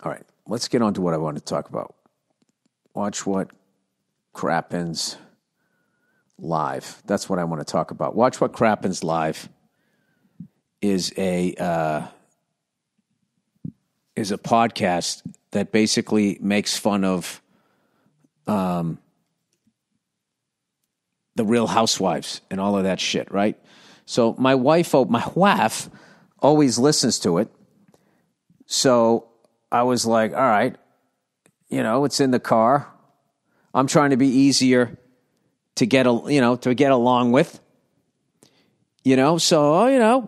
All right, let's get on to what I want to talk about. Watch What Crappens Live. That's what I want to talk about. Watch What Crappens Live is a podcast that basically makes fun of the Real Housewives and all of that shit, right? So my wife always listens to it. So I was like, all right, it's in the car. I'm trying to be easier to get along with, so,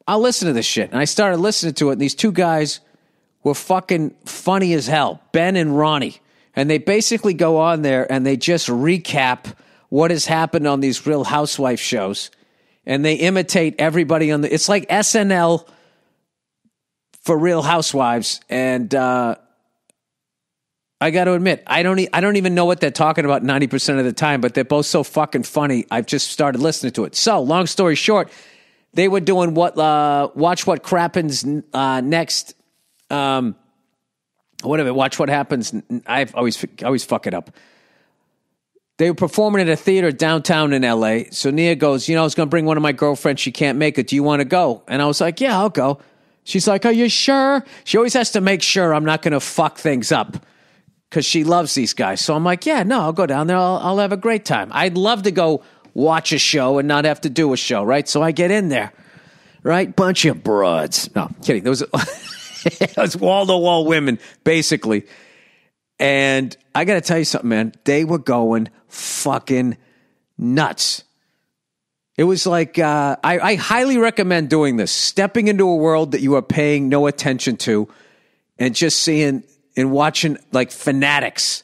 I'll listen to this shit. And I started listening to it, and these two guys were fucking funny as hell, Ben and Ronnie. And they basically go on there and they just recap what has happened on these Real Housewife shows. And they imitate everybody it's like SNL for Real Housewives. And I got to admit, I don't even know what they're talking about 90% of the time, but they're both so fucking funny. I've just started listening to it. So, long story short, they were doing Watch What Crappens next. Whatever. Watch What Happens. I always fuck it up. They were performing at a theater downtown in L.A. So Nia goes, I was going to bring one of my girlfriends. She can't make it. Do you want to go? And I was like, yeah, I'll go. She's like, are you sure? She always has to make sure I'm not going to fuck things up because she loves these guys. So I'm like, yeah, no, I'll go down there. I'll have a great time. I'd love to go watch a show and not have to do a show, right? So I get in there, right? Bunch of broads. No, kidding. There was it was wall-to-wall women, basically. And I got to tell you something, man. They were going fucking nuts. It was like, I highly recommend doing this. Stepping into a world that you are paying no attention to and just seeing and watching like fanatics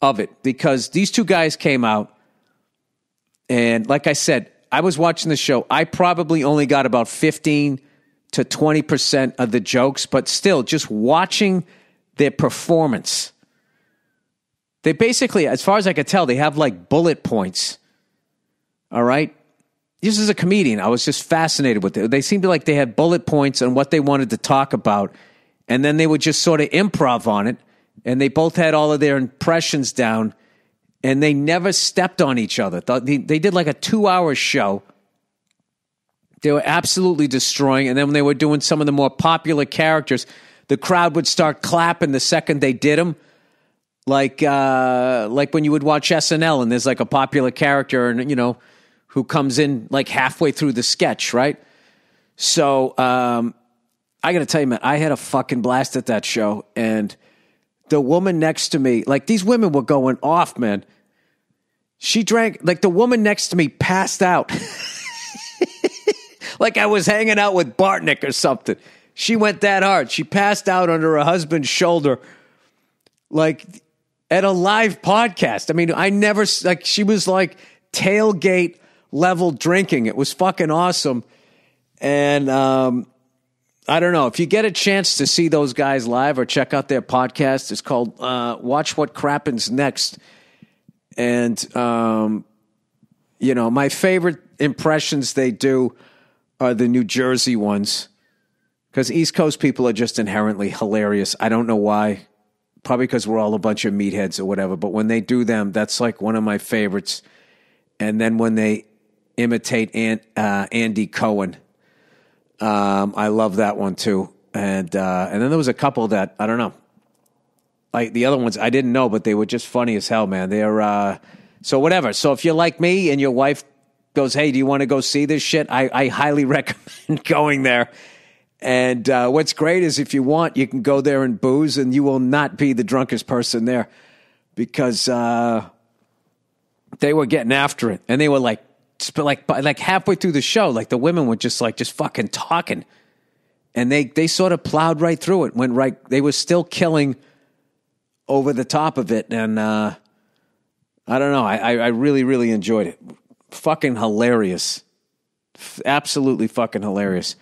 of it. Because these two guys came out and like I said, I was watching the show. I probably only got about 15 to 20% of the jokes, but still just watching their performance. They basically, as far as I could tell, they have like bullet points. All right. This is a comedian. I was just fascinated with it. They seemed like they had bullet points on what they wanted to talk about. And then they would just sort of improv on it. And they both had all of their impressions down. And they never stepped on each other. They did like a 2-hour show. They were absolutely destroying. And then when they were doing some of the more popular characters, the crowd would start clapping the second they did them. Like when you would watch SNL and there's like a popular character and, who comes in like halfway through the sketch, right? So I got to tell you, man, I had a fucking blast at that show. And the woman next to me, like these women were going off, man. She drank, like the woman next to me passed out. Like I was hanging out with Bartnick or something. She went that hard. She passed out under her husband's shoulder, like at a live podcast. I mean, I never, like, she was like tailgate level drinking. It was fucking awesome. And I don't know. If you get a chance to see those guys live or check out their podcast, it's called Watch What Crappens Next. And, my favorite impressions they do are the New Jersey ones. Because East Coast people are just inherently hilarious. I don't know why. Probably because we're all a bunch of meatheads or whatever. But when they do them, that's like one of my favorites. And then when they imitate Andy Cohen, I love that one too. And then there was a couple that, I don't know. Like the other ones I didn't know, but they were just funny as hell, man. They're, so whatever. So if you're like me and your wife goes, hey, do you want to go see this shit? I highly recommend going there. And what's great is if you want, you can go there and booze, and you will not be the drunkest person there because they were getting after it. And they were like halfway through the show, like the women were just fucking talking. And they sort of plowed right through it, went right. They were still killing over the top of it. And I don't know. I really, really enjoyed it. Fucking hilarious. Absolutely fucking hilarious.